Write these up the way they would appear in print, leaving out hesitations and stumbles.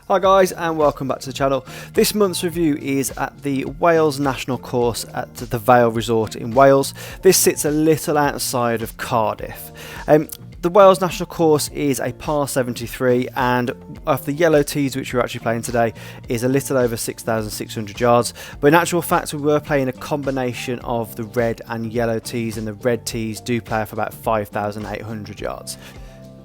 Hi guys, and welcome back to the channel. This month's review is at the Wales National Course at the Vale Resort in Wales. This sits a little outside of Cardiff. The Wales National Course is a par 73, and of the yellow tees which we're actually playing today is a little over 6,600 yards, but in actual fact we were playing a combination of the red and yellow tees, and the red tees do play for about 5,800 yards.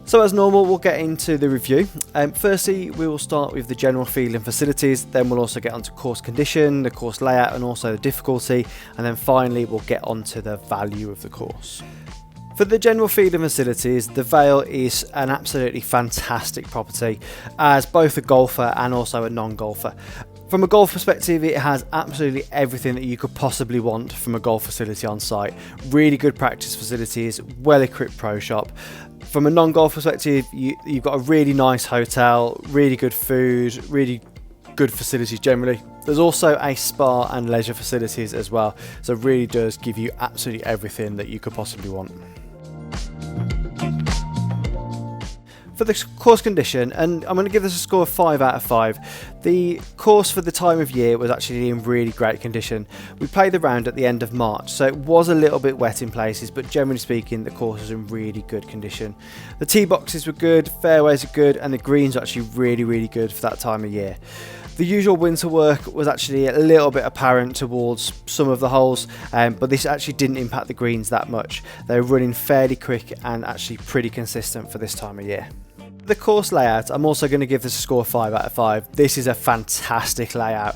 So as normal, we'll get into the review. Firstly, we will start with the general feel and facilities, then we'll also get onto course condition, the course layout and also the difficulty, and then finally we'll get onto the value of the course. For the general feel and facilities, the Vale is an absolutely fantastic property as both a golfer and also a non-golfer. From a golf perspective, it has absolutely everything that you could possibly want from a golf facility on site. Really good practice facilities, well-equipped pro shop. From a non-golf perspective, you've got a really nice hotel, really good food, really good facilities generally. There's also a spa and leisure facilities as well, so it really does give you absolutely everything that you could possibly want. For the course condition, and I'm going to give this a score of 5 out of 5. The course for the time of year was actually in really great condition. We played the round at the end of March, so it was a little bit wet in places, but generally speaking the course was in really good condition. The tee boxes were good, fairways are good, and the greens are actually really good for that time of year. The usual winter work was actually a little bit apparent towards some of the holes, but this actually didn't impact the greens that much. They were running fairly quick and actually pretty consistent for this time of year. The course layout, I'm also going to give this a score of 5 out of 5. This is a fantastic layout.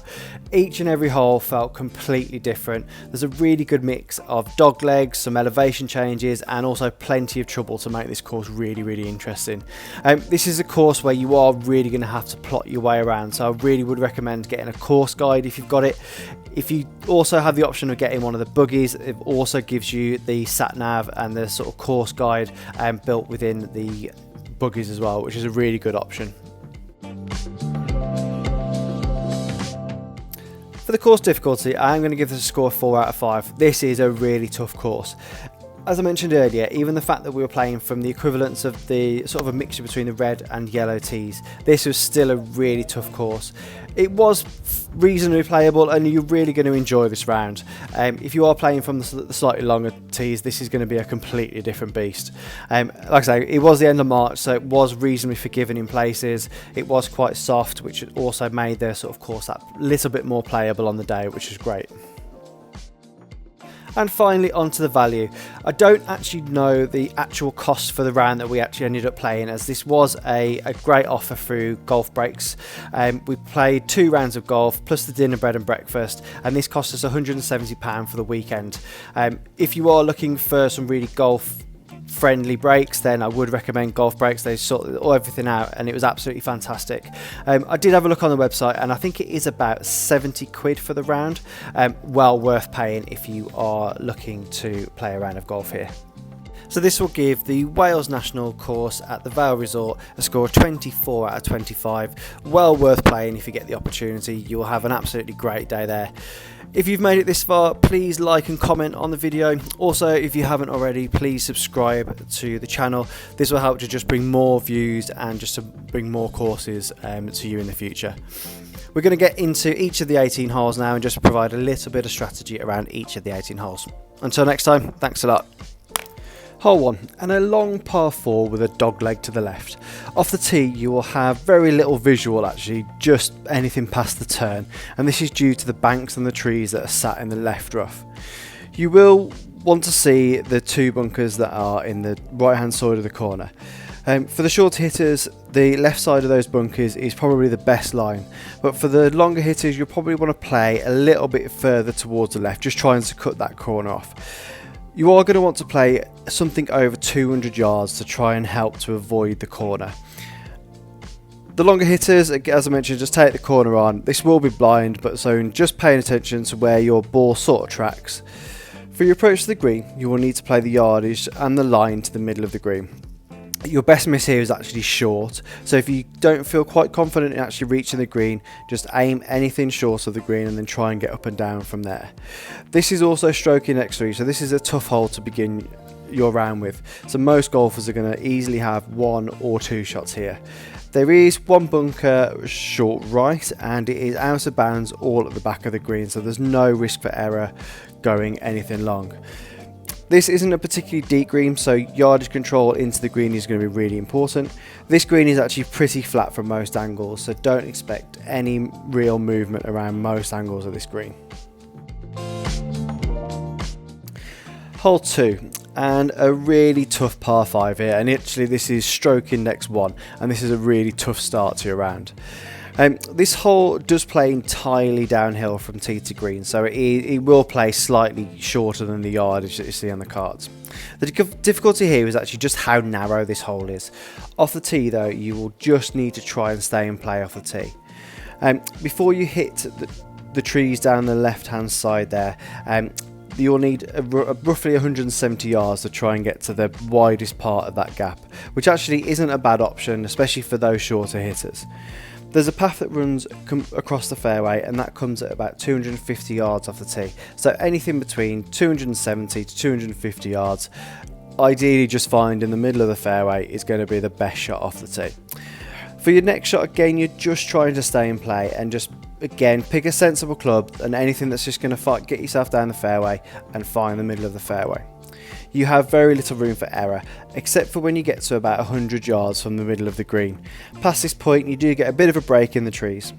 Each and every hole felt completely different. There's a really good mix of dog legs, some elevation changes, and also plenty of trouble to make this course really interesting. This is a course where you are really going to have to plot your way around, so I really would recommend getting a course guide if you've got it. If you also have the option of getting one of the buggies, it also gives you the sat nav and the sort of course guide built within the buggies as well, which is a really good option. For the course difficulty, I'm going to give this a score of 4 out of 5. This is a really tough course. As I mentioned earlier, even the fact that we were playing from the equivalents of the sort of a mixture between the red and yellow tees, this was still a really tough course. It was reasonably playable and you're really going to enjoy this round. If you are playing from the slightly longer tees, this is going to be a completely different beast. Like I say, it was the end of March, so it was reasonably forgiving in places. It was quite soft, which also made the sort of course that little bit more playable on the day, which is great. And finally, onto the value. I don't actually know the actual cost for the round that we actually ended up playing, as this was a great offer through Golf Breaks. We played 2 rounds of golf plus the dinner, bread and breakfast, and this cost us £170 for the weekend. If you are looking for some really golf friendly breaks, then I would recommend Golf Breaks. They sorted everything out and it was absolutely fantastic. I did have a look on the website and I think it is about 70 quid for the round. Well worth paying if you are looking to play a round of golf here. So this will give the Wales National Course at the Vale Resort a score of 24 out of 25. Well worth playing if you get the opportunity. You will have an absolutely great day there. If you've made it this far, please like and comment on the video. Also, if you haven't already, please subscribe to the channel. This will help to just bring more views and just to bring more courses to you in the future. We're going to get into each of the 18 holes now and just provide a little bit of strategy around each of the 18 holes. Until next time, thanks a lot. Hole 1, and a long par 4 with a dog leg to the left. Off the tee you will have very little visual, actually just anything past the turn, and this is due to the banks and the trees that are sat in the left rough. You will want to see the 2 bunkers that are in the right hand side of the corner. For the short hitters, the left side of those bunkers is probably the best line, but for the longer hitters you'll probably want to play a little bit further towards the left, just trying to cut that corner off. You are going to want to play something over 200 yards to try and help to avoid the corner. The longer hitters, as I mentioned, just take the corner on. This will be blind, but so just paying attention to where your ball sort of tracks. For your approach to the green, you will need to play the yardage and the line to the middle of the green. Your best miss here is actually short, so if you don't feel quite confident in actually reaching the green, just aim anything short of the green and then try and get up and down from there. This is also stroking x3, so this is a tough hole to begin your round with. So most golfers are going to easily have 1 or 2 shots here. There is one bunker short right, and it is out of bounds all at the back of the green, so there's no risk for error going anything long. This isn't a particularly deep green, so yardage control into the green is going to be really important. This green is actually pretty flat from most angles, so don't expect any real movement around most angles of this green. Hole 2, and a really tough par 5 here, and actually this is stroke index 1, and this is a really tough start to your round. This hole does play entirely downhill from tee to green, so it will play slightly shorter than the yardage that you see on the cards. The difficulty here is actually just how narrow this hole is. Off the tee though, you will just need to try and stay in play off the tee. Before you hit the trees down the left hand side there, you'll need roughly 170 yards to try and get to the widest part of that gap, which actually isn't a bad option, especially for those shorter hitters. There's a path that runs across the fairway, and that comes at about 250 yards off the tee, so anything between 270 to 250 yards, ideally just find in the middle of the fairway, is going to be the best shot off the tee. For your next shot, again, you're just trying to stay in play and just, again, pick a sensible club and anything that's just going to get yourself down the fairway and find the middle of the fairway. You have very little room for error, except for when you get to about 100 yards from the middle of the green. Past this point, you do get a bit of a break in the trees.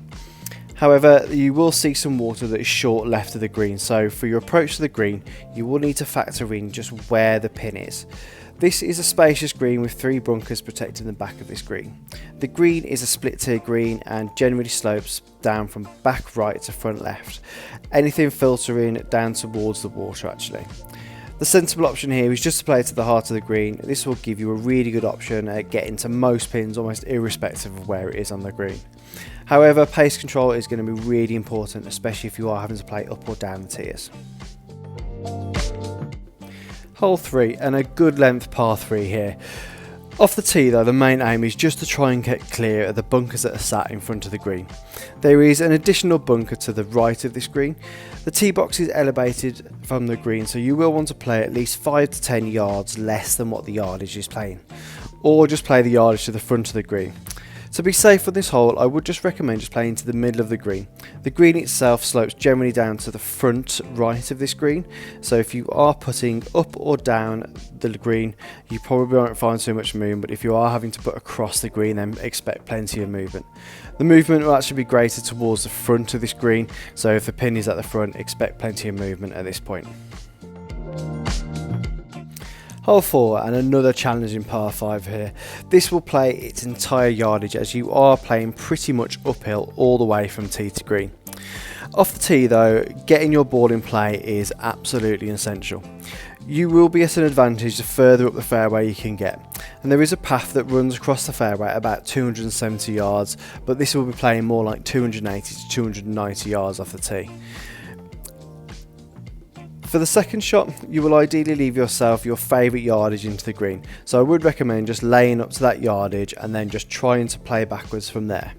However, you will see some water that is short left of the green, so for your approach to the green, you will need to factor in just where the pin is. This is a spacious green with 3 bunkers protecting the back of this green. The green is a split tier green and generally slopes down from back right to front left, anything filtering down towards the water actually. The sensible option here is just to play to the heart of the green. This will give you a really good option at getting to most pins almost irrespective of where it is on the green. However, pace control is going to be really important, especially if you are having to play up or down the tiers. Hole 3, and a good length par 3 here. Off the tee though, the main aim is just to try and get clear of the bunkers that are sat in front of the green. There is an additional bunker to the right of this green. The tee box is elevated from the green, so you will want to play at least 5 to 10 yards less than what the yardage is playing, or just play the yardage to the front of the green. To be safe on this hole, I would just recommend just playing to the middle of the green. The green itself slopes generally down to the front right of this green, so if you are putting up or down the green, you probably won't find so much movement, but if you are having to put across the green, then expect plenty of movement. The movement will actually be greater towards the front of this green, so if the pin is at the front, expect plenty of movement at this point. Hole 4, and another challenging par 5 here. This will play its entire yardage as you are playing pretty much uphill all the way from tee to green. Off the tee though, getting your ball in play is absolutely essential. You will be at an advantage the further up the fairway you can get, and there is a path that runs across the fairway at about 270 yards, but this will be playing more like 280 to 290 yards off the tee. For the second shot, you will ideally leave yourself your favourite yardage into the green, so I would recommend just laying up to that yardage and then just trying to play backwards from there.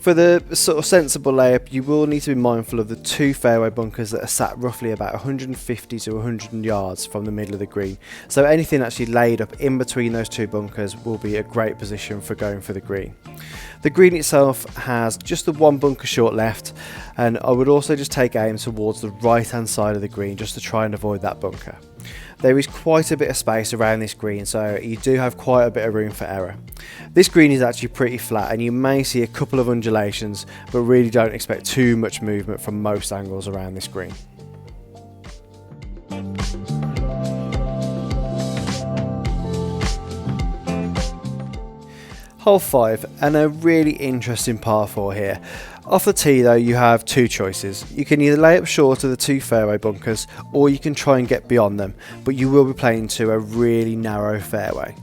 For the sort of sensible layup, you will need to be mindful of the 2 fairway bunkers that are sat roughly about 150 to 100 yards from the middle of the green, so anything actually laid up in between those 2 bunkers will be a great position for going for the green. The green itself has just the 1 bunker short left, and I would also just take aim towards the right hand side of the green just to try and avoid that bunker. There is quite a bit of space around this green, so you do have quite a bit of room for error. This green is actually pretty flat and you may see a couple of undulations, but really don't expect too much movement from most angles around this green. Hole 5, and a really interesting par 4 here. Off the tee though, you have 2 choices. You can either lay up short of the 2 fairway bunkers, or you can try and get beyond them, but you will be playing to a really narrow fairway.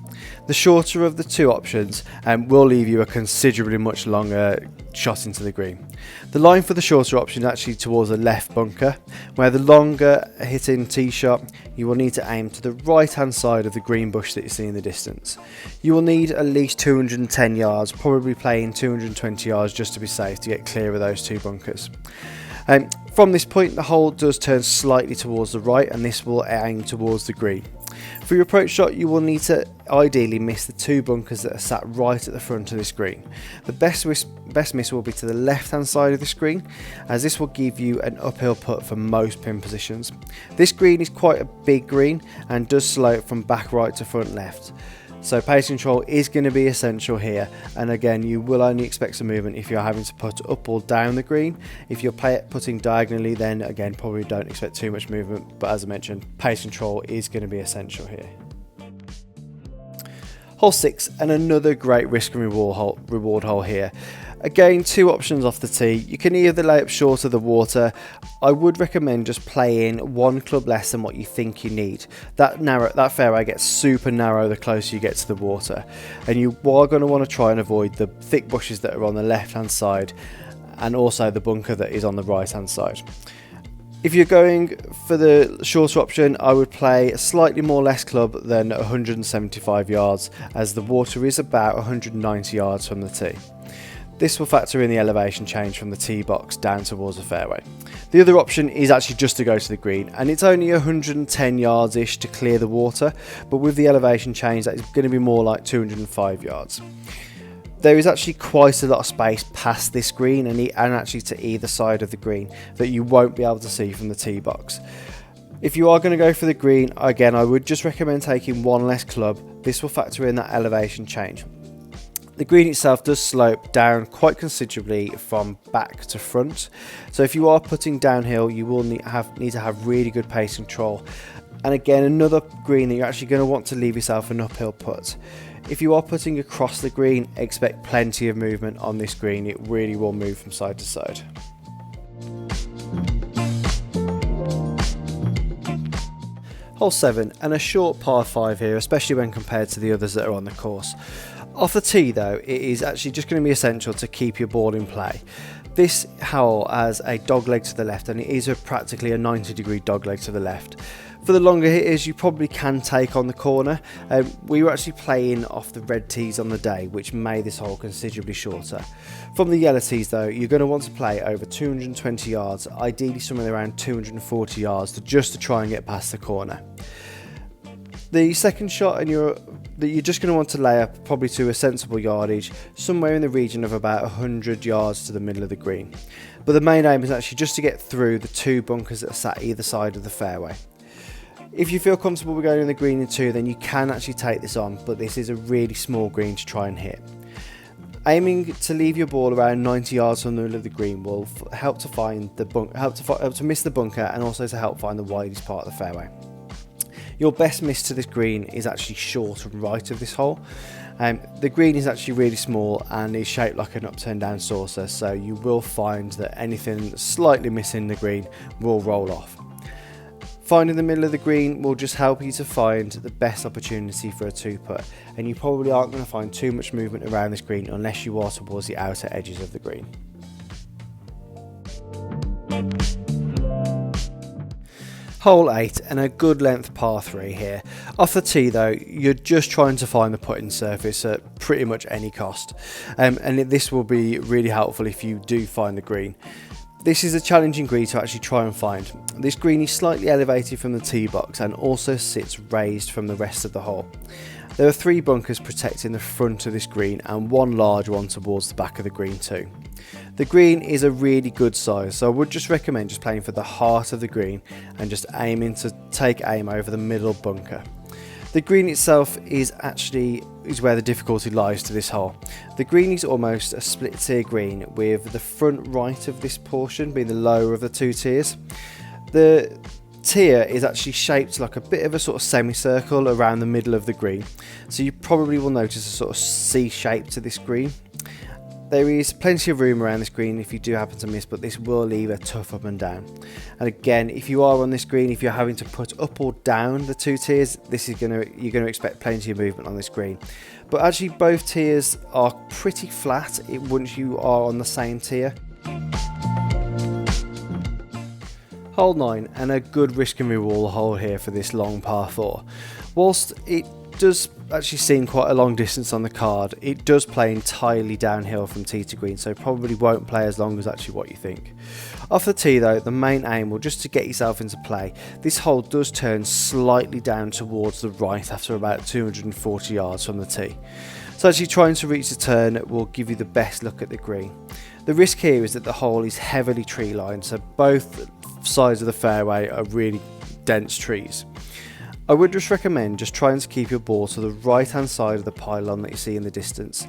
The shorter of the 2 options will leave you a considerably much longer shot into the green. The line for the shorter option is actually towards the left bunker, where the longer hitting tee shot, you will need to aim to the right hand side of the green bush that you see in the distance. You will need at least 210 yards, probably playing 220 yards just to be safe to get clear of those 2 bunkers. From this point, the hole does turn slightly towards the right, and this will aim towards the green. For your approach shot, you will need to ideally miss the 2 bunkers that are sat right at the front of this green. The best miss will be to the left hand side of the screen, as this will give you an uphill putt for most pin positions. This green is quite a big green and does slope from back right to front left. So pace control is going to be essential here, and again you will only expect some movement if you're having to put up or down the green. If you're putting diagonally, then again probably don't expect too much movement, but as I mentioned, pace control is going to be essential here. Hole 6, and another great risk and reward hole here. Again, 2 options off the tee. You can either lay up short of the water. I would recommend just playing 1 club less than what you think you need. That fairway gets super narrow the closer you get to the water, and you are going to want to try and avoid the thick bushes that are on the left hand side, and also the bunker that is on the right hand side. If you're going for the shorter option, I would play slightly more less club than 175 yards, as the water is about 190 yards from the tee. This will factor in the elevation change from the tee box down towards the fairway. The other option is actually just to go to the green, and it's only 110 yards ish to clear the water, but with the elevation change that is going to be more like 205 yards. There is actually quite a lot of space past this green and actually to either side of the green that you won't be able to see from the tee box. If you are going to go for the green, again I would just recommend taking 1 less club. This will factor in that elevation change. The green itself does slope down quite considerably from back to front, so if you are putting downhill you will need to have really good pace control. And again, another green that you're actually going to want to leave yourself an uphill putt. If you are putting across the green, expect plenty of movement on this green. It really will move from side to side. Hole 7, and a short par 5 here, especially when compared to the others that are on the course. Off the tee though, it is actually just going to be essential to keep your ball in play. This hole has a dogleg to the left, and it is practically a 90-degree dogleg to the left. For the longer hitters, you probably can take on the corner. We were actually playing off the red tees on the day, which made this hole considerably shorter. From the yellow tees though, you're going to want to play over 220 yards, ideally somewhere around 240 yards just to try and get past the corner. The second shot, you're just going to want to lay up probably to a sensible yardage, somewhere in the region of about 100 yards to the middle of the green. But the main aim is actually just to get through the 2 bunkers that are sat either side of the fairway. If you feel comfortable with going in the green in 2, then you can actually take this on, but this is a really small green to try and hit. Aiming to leave your ball around 90 yards from the middle of the green will help to find help to miss the bunker, and also to help find the widest part of the fairway. Your best miss to this green is actually short and right of this hole. The green is actually really small and is shaped like an upturned down saucer, so you will find that anything slightly missing the green will roll off. Finding the middle of the green will just help you to find the best opportunity for a 2-putt, and you probably aren't going to find too much movement around this green unless you are towards the outer edges of the green. Hole 8, and a good length par 3 here. Off the tee though, you're just trying to find the putting surface at pretty much any cost, and this will be really helpful if you do find the green. This is a challenging green to actually try and find. This green is slightly elevated from the tee box and also sits raised from the rest of the hole. There are 3 bunkers protecting the front of this green and 1 large one towards the back of the green too. The green is a really good size, so I would just recommend just playing for the heart of the green and just aiming to take aim over the middle bunker. The green itself is where the difficulty lies to this hole. The green is almost a split tier green, with the front right of this portion being the lower of the 2 tiers. The tier is actually shaped like a bit of a sort of semicircle around the middle of the green, so you probably will notice a sort of C shape to this green. There is plenty of room around this green if you do happen to miss, but this will leave a tough up and down. And again, if you are on this green, if you're having to put up or down the 2 tiers, you're going to expect plenty of movement on this green. But actually both tiers are pretty flat once you are on the same tier. Hole 9, and a good risk and reward hole here for this long par 4. Whilst it does actually seem quite a long distance on the card. It does play entirely downhill from tee to green, so probably won't play as long as actually what you think. Off the tee though, the main aim will just to get yourself into play. This hole does turn slightly down towards the right after about 240 yards from the tee. So actually trying to reach the turn will give you the best look at the green. The risk here is that the hole is heavily tree lined, so both sides of the fairway are really dense trees. I would just recommend just trying to keep your ball to the right hand side of the pylon that you see in the distance,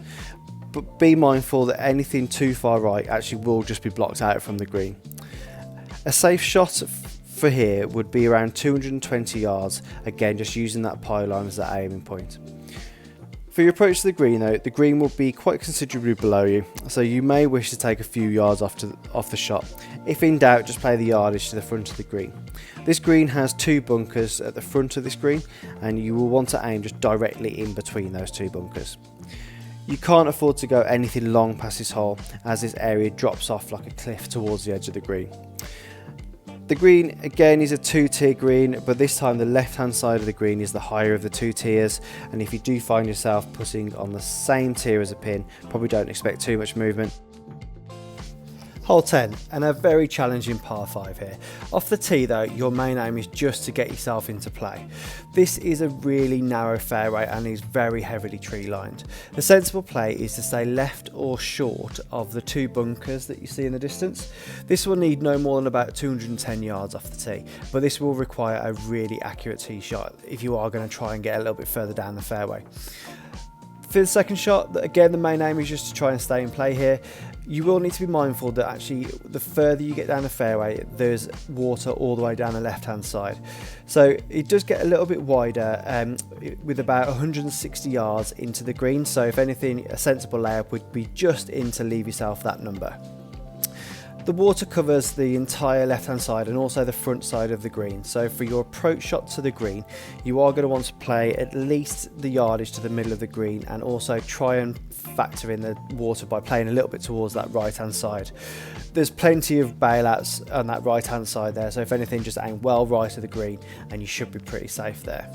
but be mindful that anything too far right actually will just be blocked out from the green. A safe shot for here would be around 220 yards, again just using that pylon as that aiming point. For your approach to the green though, the green will be quite considerably below you, so you may wish to take a few yards off the shot. If in doubt, just play the yardage to the front of the green. This green has two bunkers at the front of this green, and you will want to aim just directly in between those two bunkers. You can't afford to go anything long past this hole, as this area drops off like a cliff towards the edge of the green. The green again is a two-tier green, but this time the left-hand side of the green is the higher of the two tiers, and if you do find yourself putting on the same tier as a pin, probably don't expect too much movement. Hole 10, and a very challenging par 5 here. Off the tee though, your main aim is just to get yourself into play. This is a really narrow fairway and is very heavily tree lined. The sensible play is to stay left or short of the two bunkers that you see in the distance. This will need no more than about 210 yards off the tee, but this will require a really accurate tee shot if you are going to try and get a little bit further down the fairway. For the second shot, again the main aim is just to try and stay in play here. You will need to be mindful that actually the further you get down the fairway, there's water all the way down the left hand side. So it does get a little bit wider with about 160 yards into the green. So if anything, a sensible layup would be just in to leave yourself that number. The water covers the entire left hand side and also the front side of the green, so for your approach shot to the green you are going to want to play at least the yardage to the middle of the green, and also try and factor in the water by playing a little bit towards that right hand side. There's plenty of bailouts on that right hand side there, so if anything just aim well right of the green and you should be pretty safe there.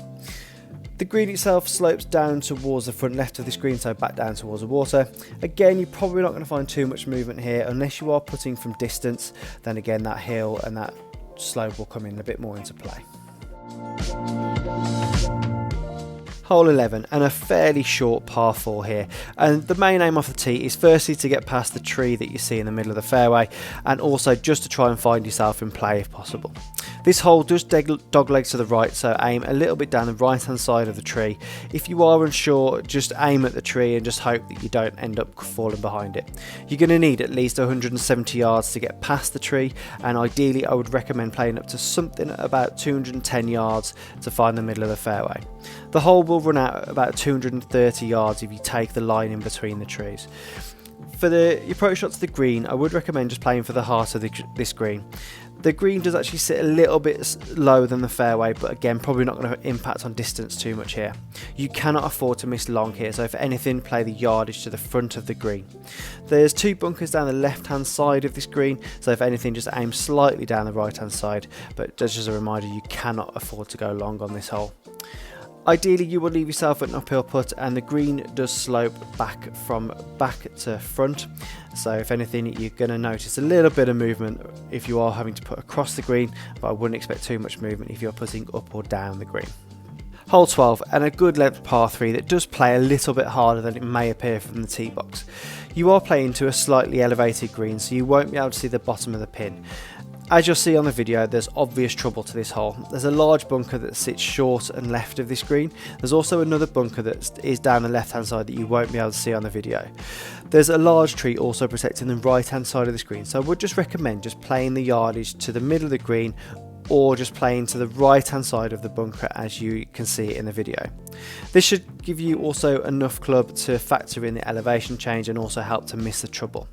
The green itself slopes down towards the front left of the screen, so back down towards the water. Again, you're probably not going to find too much movement here unless you are putting from distance. Then again, that hill and that slope will come in a bit more into play. Hole 11, and a fairly short par 4 here, and the main aim off the tee is firstly to get past the tree that you see in the middle of the fairway, and also just to try and find yourself in play if possible. This hole does dogleg to the right, so aim a little bit down the right hand side of the tree. If you are unsure, just aim at the tree and just hope that you don't end up falling behind it. You're going to need at least 170 yards to get past the tree, and ideally I would recommend playing up to something at about 210 yards to find the middle of the fairway. The hole will run out at about 230 yards if you take the line in between the trees. For your approach shot to the green, I would recommend just playing for the heart of this green. The green does actually sit a little bit lower than the fairway, but again probably not going to impact on distance too much here. You cannot afford to miss long here, so if anything, play the yardage to the front of the green. There's two bunkers down the left hand side of this green, so if anything just aim slightly down the right hand side, but just as a reminder, you cannot afford to go long on this hole. Ideally you will leave yourself an uphill putt, and the green does slope back from back to front, so if anything you're going to notice a little bit of movement if you are having to put across the green, but I wouldn't expect too much movement if you're putting up or down the green. Hole 12, and a good length par 3 that does play a little bit harder than it may appear from the tee box. You are playing to a slightly elevated green, so you won't be able to see the bottom of the pin. As you'll see on the video, there's obvious trouble to this hole. There's a large bunker that sits short and left of this green. There's also another bunker that is down the left hand side that you won't be able to see on the video. There's a large tree also protecting the right hand side of the green, so I would just recommend just playing the yardage to the middle of the green, or just playing to the right hand side of the bunker as you can see in the video. This should give you also enough club to factor in the elevation change and also help to miss the trouble.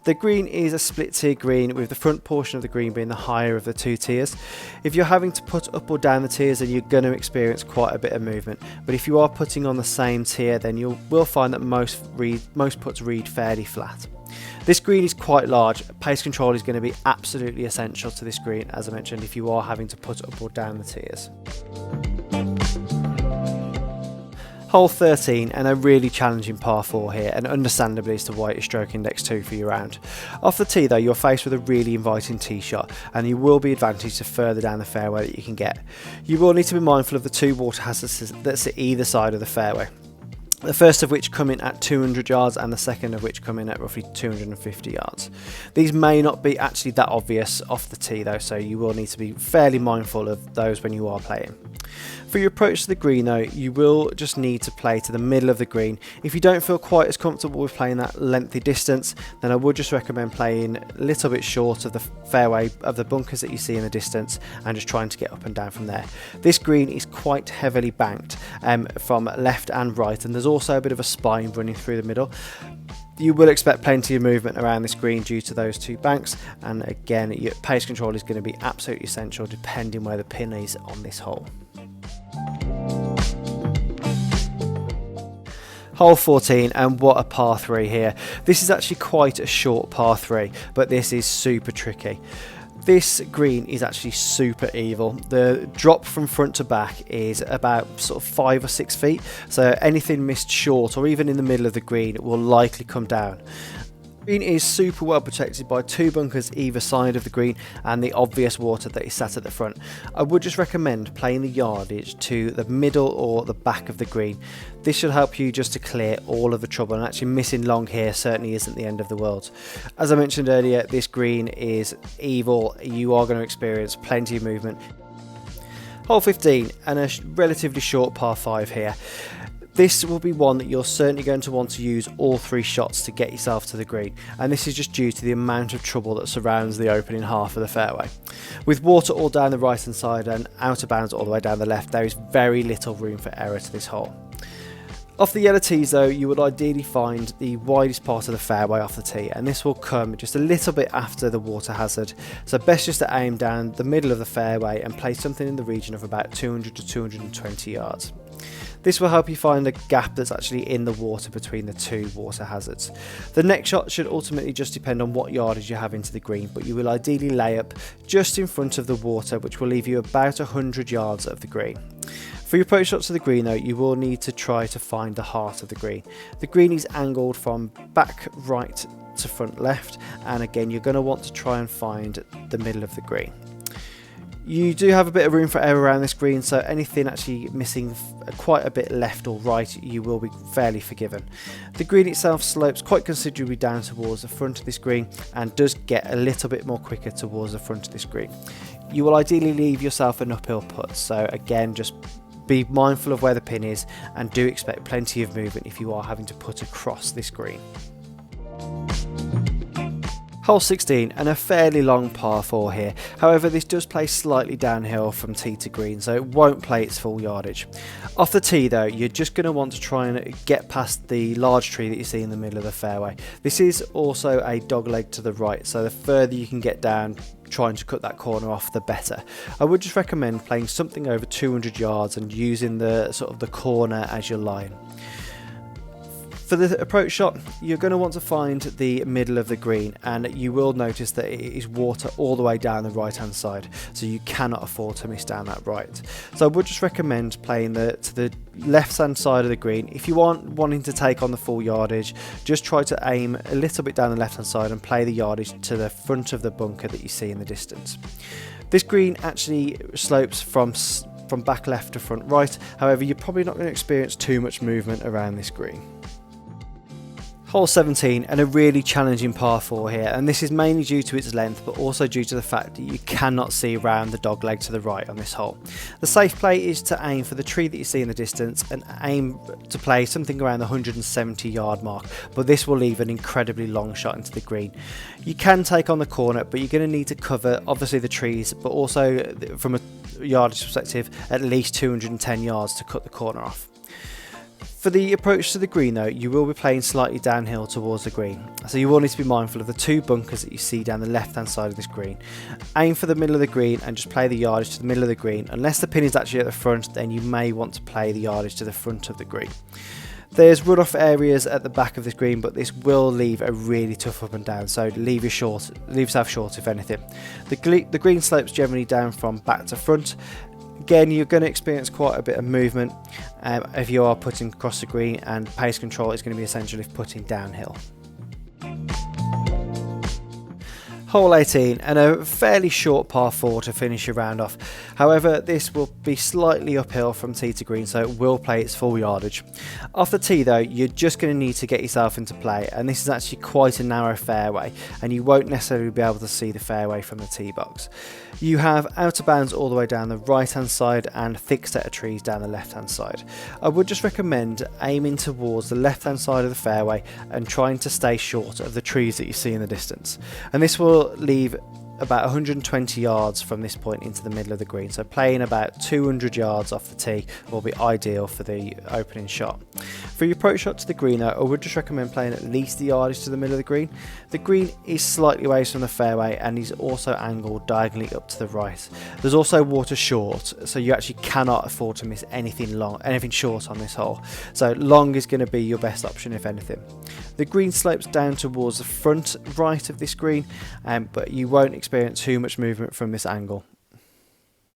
The green is a split tier green, with the front portion of the green being the higher of the two tiers. If you're having to put up or down the tiers, then you're going to experience quite a bit of movement, but if you are putting on the same tier, then you will find that most putts read fairly flat. This green is quite large. Pace control is going to be absolutely essential to this green, as I mentioned, if you are having to put up or down the tiers. Hole 13 and a really challenging par 4 here, and understandably as to why it's stroke index 2 for your round. Off the tee though, you're faced with a really inviting tee shot, and you will be advantaged the further down the fairway that you can get. You will need to be mindful of the two water hazards that's at either side of the fairway. The first of which come in at 200 yards and the second of which come in at roughly 250 yards. These may not be actually that obvious off the tee though, so you will need to be fairly mindful of those when you are playing. For your approach to the green though, you will just need to play to the middle of the green. If you don't feel quite as comfortable with playing that lengthy distance, then I would just recommend playing a little bit short of the fairway of the bunkers that you see in the distance and just trying to get up and down from there. This green is quite heavily banked from left and right, and there's also a bit of a spine running through the middle. You will expect plenty of movement around this green due to those two banks, and again your pace control is going to be absolutely essential depending where the pin is on this hole. Hole 14, and what a par 3 here. This is actually quite a short par 3, but this is super tricky. This green is actually super evil. The drop from front to back is about sort of 5 or 6 feet, so anything missed short or even in the middle of the green will likely come down. The green is super well protected by two bunkers either side of the green and the obvious water that is sat at the front. I would just recommend playing the yardage to the middle or the back of the green. This should help you just to clear all of the trouble, and actually missing long here certainly isn't the end of the world. As I mentioned earlier, this green is evil. You are going to experience plenty of movement. Hole 15 and a relatively short par 5 here. This will be one that you're certainly going to want to use all 3 shots to get yourself to the green, and this is just due to the amount of trouble that surrounds the opening half of the fairway. With water all down the right hand side and out of bounds all the way down the left, there is very little room for error to this hole. Off the yellow tees though, you would ideally find the widest part of the fairway off the tee, and this will come just a little bit after the water hazard, so best just to aim down the middle of the fairway and play something in the region of about 200 to 220 yards. This will help you find a gap that's actually in the water between the two water hazards. The next shot should ultimately just depend on what yardage you have into the green, but you will ideally lay up just in front of the water, which will leave you about 100 yards of the green. For your approach shot to the green though, you will need to try to find the heart of the green. The green is angled from back right to front left, and again you're going to want to try and find the middle of the green. You do have a bit of room for error around this green, so anything actually missing quite a bit left or right, you will be fairly forgiven. The green itself slopes quite considerably down towards the front of this green and does get a little bit more quicker towards the front of this green. You will ideally leave yourself an uphill putt, so again just be mindful of where the pin is and do expect plenty of movement if you are having to put across this green. Hole 16 and a fairly long par 4 here, however this does play slightly downhill from tee to green, so it won't play its full yardage. Off the tee though, you're just going to want to try and get past the large tree that you see in the middle of the fairway. This is also a dog leg to the right, so the further you can get down trying to cut that corner off, the better. I would just recommend playing something over 200 yards and using the sort of the corner as your line. For the approach shot, you're going to want to find the middle of the green, and you will notice that it is water all the way down the right hand side, so you cannot afford to miss down that right. So I would just recommend playing to the left hand side of the green. If you aren't wanting to take on the full yardage, just try to aim a little bit down the left hand side and play the yardage to the front of the bunker that you see in the distance. This green actually slopes from back left to front right, however you're probably not going to experience too much movement around this green. Hole 17 and a really challenging par 4 here, and this is mainly due to its length but also due to the fact that you cannot see around the dog leg to the right on this hole. The safe play is to aim for the tree that you see in the distance and aim to play something around the 170 yard mark, but this will leave an incredibly long shot into the green. You can take on the corner, but you're going to need to cover obviously the trees, but also from a yardage perspective at least 210 yards to cut the corner off. For the approach to the green though, you will be playing slightly downhill towards the green, so you will need to be mindful of the two bunkers that you see down the left hand side of this green. Aim for the middle of the green and just play the yardage to the middle of the green. Unless the pin is actually at the front, then you may want to play the yardage to the front of the green. There's runoff areas at the back of this green, but this will leave a really tough up and down, so leave yourself short if anything. The green slopes generally down from back to front. Again, you're going to experience quite a bit of movement if you are putting across the green, and pace control is going to be essential if putting downhill. Hole 18, and a fairly short par 4 to finish your round off. However, this will be slightly uphill from tee to green, so it will play its full yardage. Off the tee though, you're just going to need to get yourself into play, and this is actually quite a narrow fairway, and you won't necessarily be able to see the fairway from the tee box. You have out of bounds all the way down the right hand side and a thick set of trees down the left hand side. I would just recommend aiming towards the left hand side of the fairway and trying to stay short of the trees that you see in the distance, and this will leave about 120 yards from this point into the middle of the green, so playing about 200 yards off the tee will be ideal for the opening shot. For your approach shot to the green though, I would just recommend playing at least the yardage to the middle of the green. The green is slightly away from the fairway and is also angled diagonally up to the right. There's also water short, so you actually cannot afford to miss anything short on this hole, so long is going to be your best option if anything. The green slopes down towards the front right of this green, but you won't experience too much movement from this angle.